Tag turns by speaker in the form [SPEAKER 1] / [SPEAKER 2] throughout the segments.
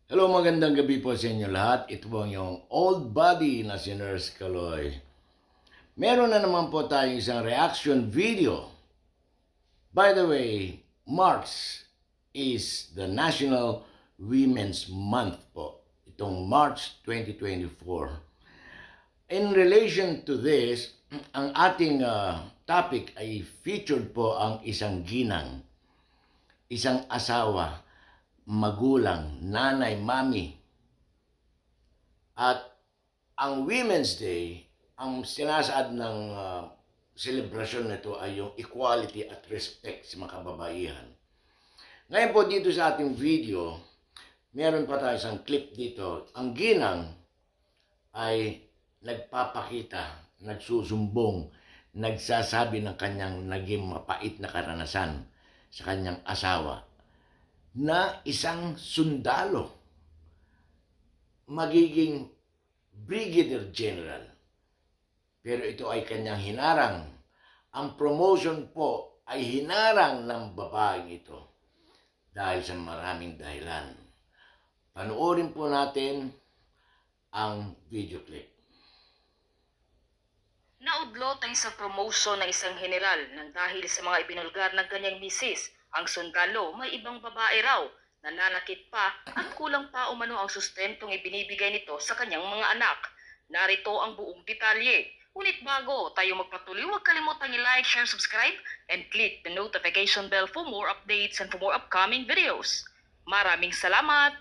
[SPEAKER 1] Hello, magandang gabi po sa inyo lahat. Ito po ang yung old buddy na si Nurse Kaloy. Meron na naman po tayong isang reaction video. By the way, March is the National Women's Month po. Itong March 2024. In relation to this, ang ating topic ay featured po ang isang ginang, isang asawa, magulang, nanay, mami. At ang Women's Day, ang sinasaad ng celebration nito ay yung equality at respect sa mga kababaihan. Ngayon po dito sa ating video, meron pa tayo isang clip dito. Ang ginang ay nagpapakita, nagsusumbong, nagsasabi ng kanyang naging mapait na karanasan sa kanyang asawa na isang sundalo, magiging Brigadier General. Pero ito ay kanyang hinarang. Ang promotion po ay hinarang ng babaeng ito dahil sa maraming dahilan. Panoorin po natin ang video clip.
[SPEAKER 2] Naudlot ang isang promosyon ng isang general nang dahil sa mga ibinulgar ng kanyang misis. Ang sundalo may ibang babae raw, nananakit pa at kulang pa umano ang sustentong ibinibigay nito sa kanyang mga anak. Narito ang buong detalye. Ngunit bago tayo magpatuloy, huwag kalimutang i-like, share, subscribe, and click the notification bell for more updates and for more upcoming videos. Maraming salamat!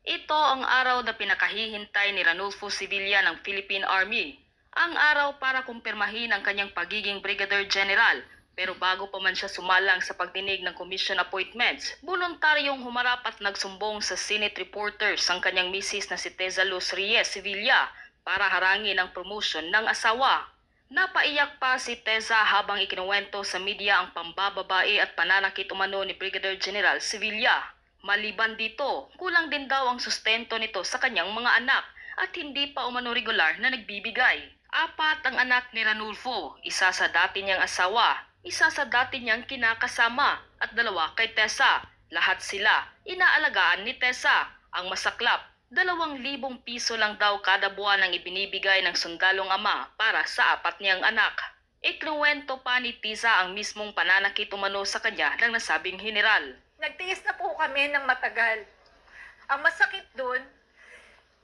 [SPEAKER 2] Ito ang araw na pinakahihintay ni Ranulfo Sevilla ng Philippine Army. Ang araw para kumpirmahin ang kanyang pagiging Brigadier General. Pero bago pa man siya sumalang sa pagdinig ng commission appointments, voluntaryong humarap at nagsumbong sa Senate reporters ang kanyang misis na si Teza Luz Reyes Sevilla para harangin ang promotion ng asawa. Napaiyak pa si Teza habang ikinuwento sa media ang pambababae at pananakit umano ni Brigadier General Sevilla. Maliban dito, kulang din daw ang sustento nito sa kanyang mga anak at hindi pa umano regular na nagbibigay. 4 ang anak ni Ranulfo, isa sa dati niyang asawa, isa sa dati niyang kinakasama at 2 kay Tessa. Lahat sila inaalagaan ni Tessa. Ang masaklap, 2,000 piso lang daw kada buwan ang ibinibigay ng sundalong ama para sa 4 niyang anak. Ikinuwento pa ni Tessa ang mismong pananakit umano sa kanya ng nasabing general.
[SPEAKER 3] Nagtiis na po kami ng matagal. Ang masakit doon,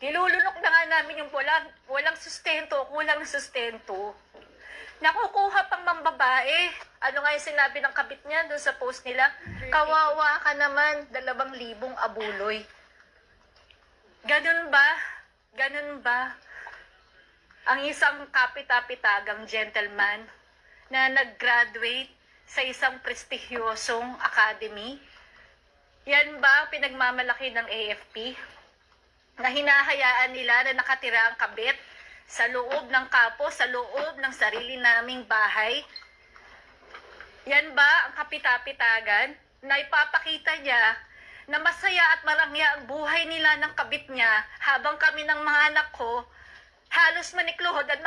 [SPEAKER 3] nilulunok na nga namin yung walang sustento, kulang ng sustento. Nakukuha pang mambabae. Ano nga yung sinabi ng kabit niya doon sa post nila? Kawawa ka naman, 2,000 abuloy. Ganun ba? Ganun ba? Ang isang kapitapitagang gentleman na nag-graduate sa isang prestigyosong academy, yan ba ang pinagmamalaki ng AFP? Na hinahayaan nila na nakatira ang kabit sa loob ng kapo, sa loob ng sarili naming bahay? Yan ba ang kapitapitagan na ipapakita niya na masaya at marangya ang buhay nila ng kabit niya habang kami ng mga anak ko halos manikluhod at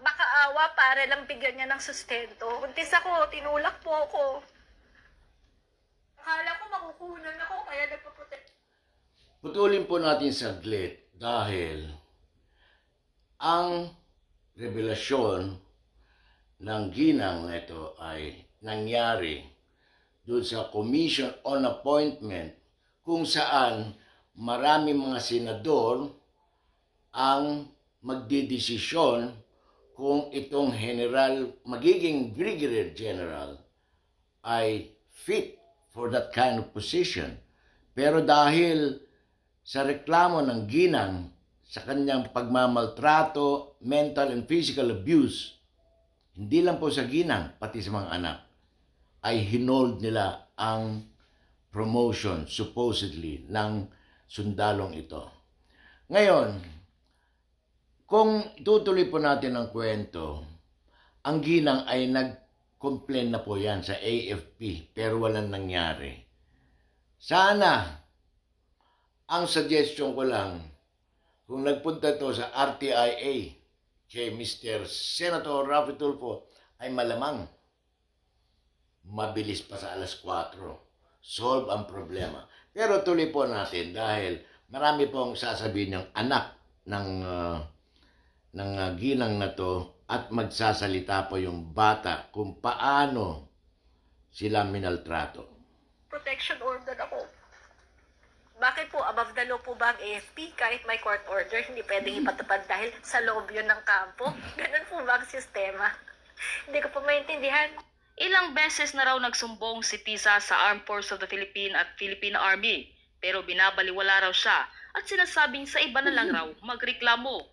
[SPEAKER 3] makaawa para lang bigyan niya ng sustento? Untis ako, tinulak po ako. Akala ko makukunan ako kaya nagpaprotect.
[SPEAKER 1] Putulin po natin saglit dahil ang revelasyon ng ginang na ito ay nangyari doon sa Commission on Appointment kung saan marami mga senador ang magdidesisyon kung itong general, magiging Brigadier General ay fit for that kind of position. Pero dahil sa reklamo ng ginang sa kanyang pagmamaltrato, mental and physical abuse, hindi lang po sa ginang, pati sa mga anak, ay hinold nila ang promotion supposedly ng sundalong ito. Ngayon, kung tutuloy po natin ang kwento, ang ginang ay nag-complain na po yan sa AFP pero walang nangyari. Sana, ang suggestion ko lang, kung nagpunta to sa RTIA kay Mr. Senator Raffy Tulfo, ay malamang mabilis pa sa alas 4. Solve ang problema. Pero tuloy po natin dahil marami pong sasabihin ng anak ng ginang na to at magsasalita po yung bata kung paano sila minaltrato.
[SPEAKER 3] Protection order ako. Bakit po, above the law po ba ang AFP? Kahit may court order, hindi pwedeng ipatupad dahil sa loob yun ng kampo? Ganun po ba ang sistema? Hindi ko po maintindihan.
[SPEAKER 2] Ilang beses na raw nagsumbong si Tiza sa Armed Forces of the Philippines at Philippine Army, pero binabaliwala raw siya at sinasabing sa iba na lang raw magreklamo.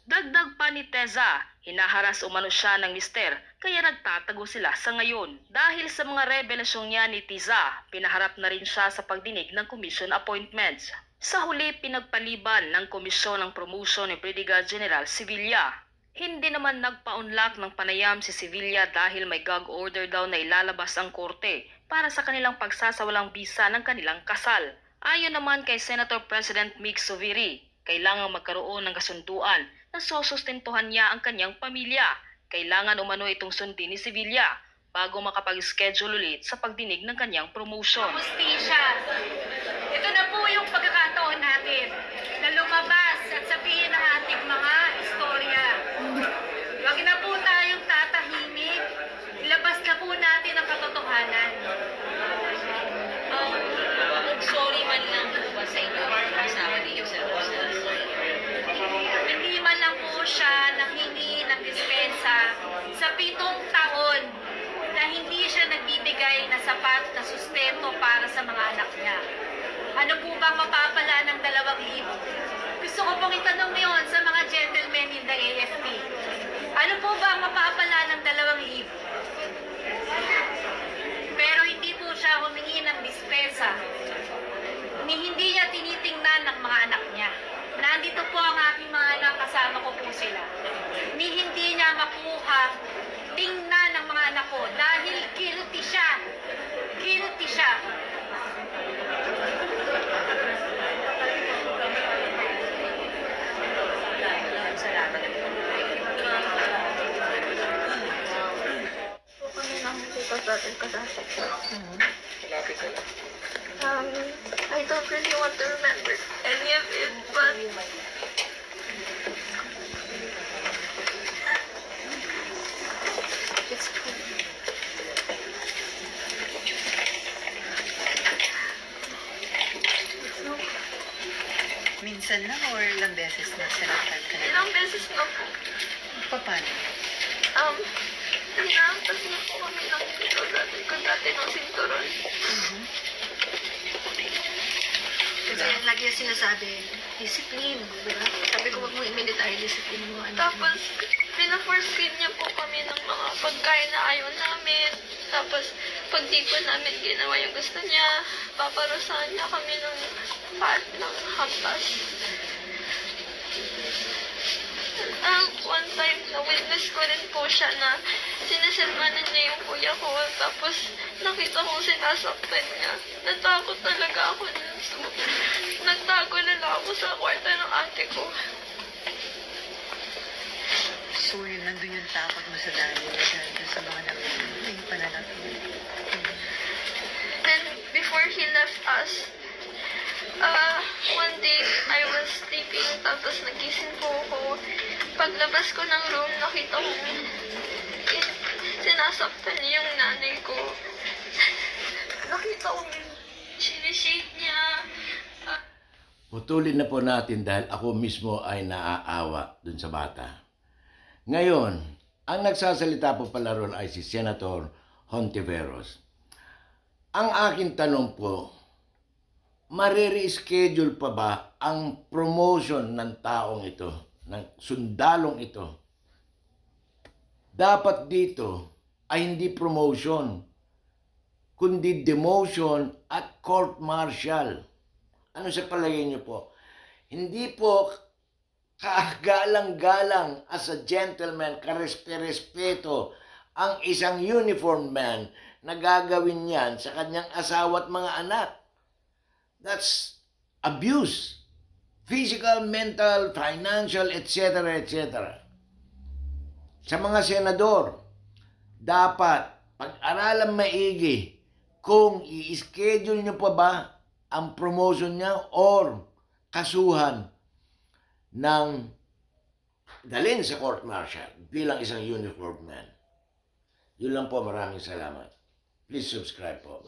[SPEAKER 2] Dagdag pa ni Teza, hinaharas umano siya ng mister, kaya nagtatago sila sa ngayon. Dahil sa mga revelasyong niya ni Tiza, pinaharap na rin siya sa pagdinig ng commission appointments. Sa huli, pinagpaliban ng komisyon ng promotion ni Brigadier General Sevilla. Hindi naman nagpa-unlock ng panayam si Sevilla dahil may gag order daw na ilalabas ang korte para sa kanilang pagsasawalang bisa ng kanilang kasal. Ayon naman kay Senator President Mig Zubiri, kailangang magkaroon ng kasunduan na susustentuhan niya ang kanyang pamilya. Kailangan umano itong sundin ni Sevilla bago makapag-schedule ulit sa pagdinig ng kanyang promotion.
[SPEAKER 3] Justisya. Ito na po yung pagkakataon natin na lumabas at sabihin ang ating mga istorya. Huwag na po tayong tatahimik. Ilabas na po natin ang katotohanan.
[SPEAKER 4] Sorry man lang po ba sa inyo kasama ninyo sa Rosas?
[SPEAKER 3] Hindi man lang po siya nanghingi ng dispensa sa 7 taon na hindi siya nagbibigay na sapat na sustento para sa mga anak niya. Ano po bang mapapala ng 2,000? Gusto ko pong itanong ngayon sa mga gentlemen in the AFP. Ano po ba ang mapapala ng 2,000? Pero hindi po siya humingi ng dispensa. Hindi niya tinitingnan ng mga anak niya. Nandito po ang aking mga anak, kasama ko po sila. Hindi niya makuha tingnan ng mga anak ko dahil guilty siya. Guilty siya.
[SPEAKER 4] Salamat.
[SPEAKER 5] Po kami ng dito sa ating kasasya.
[SPEAKER 4] Lapit ka lang.
[SPEAKER 5] I don't really want to remember any of it, but it's true. No,
[SPEAKER 4] Minsan lang or ilang beses na sinaktan ka na?
[SPEAKER 5] ilang beses na po.
[SPEAKER 4] Paano?
[SPEAKER 5] Hinahampas na po kami ng dito dati ng sinturon.
[SPEAKER 4] Kasi lagi yung sinasabi, discipline, di ba? Sabi ko, wag mo i-military discipline mo.
[SPEAKER 5] Tapos, pina-force feed niya po kami ng mga pagkain na ayaw namin. Tapos, pag di po namin ginawa yung gusto niya, paparusahan niya kami ng hampas. One time, na-witness ko rin po siya na sinasermanan niya yung kuya ko. Tapos, nakita kong sinasaktan niya. Natakot talaga ako. Nagtago na lang ako sa kwarto ng ate ko.
[SPEAKER 4] So, yun, nandun yung takot mo sa dahil sa mga nangyayari, yung pananakit.
[SPEAKER 5] And before he left us, one day, I was sleeping, tapos nagising po ako. Paglabas ko ng room, nakita ko sinasaktan niya yung nanay ko. Nakita ko yung sinishake niya.
[SPEAKER 1] Putulin na po natin dahil ako mismo ay naaawa dun sa bata. Ngayon, ang nagsasalita po pala ron ay si Senator Hontiveros. Ang aking tanong po, marire-schedule pa ba ang promotion ng taong ito, ng sundalong ito? Dapat dito ay hindi promotion, kundi demotion at court-martial. Ano sa palagay niyo po? Hindi po kagalang-galang as a gentleman, karespeto ang isang uniformed man na gagawin yan sa kanyang asawa at mga anak. That's abuse. Physical, mental, financial, etc., etc. Sa mga senador, dapat pag-aralan maigi kung i-schedule nyo pa ba ang promotion niya or kasuhan ng dalhin sa court martial bilang isang uniformed man. Yun lang po, maraming salamat. Please subscribe po.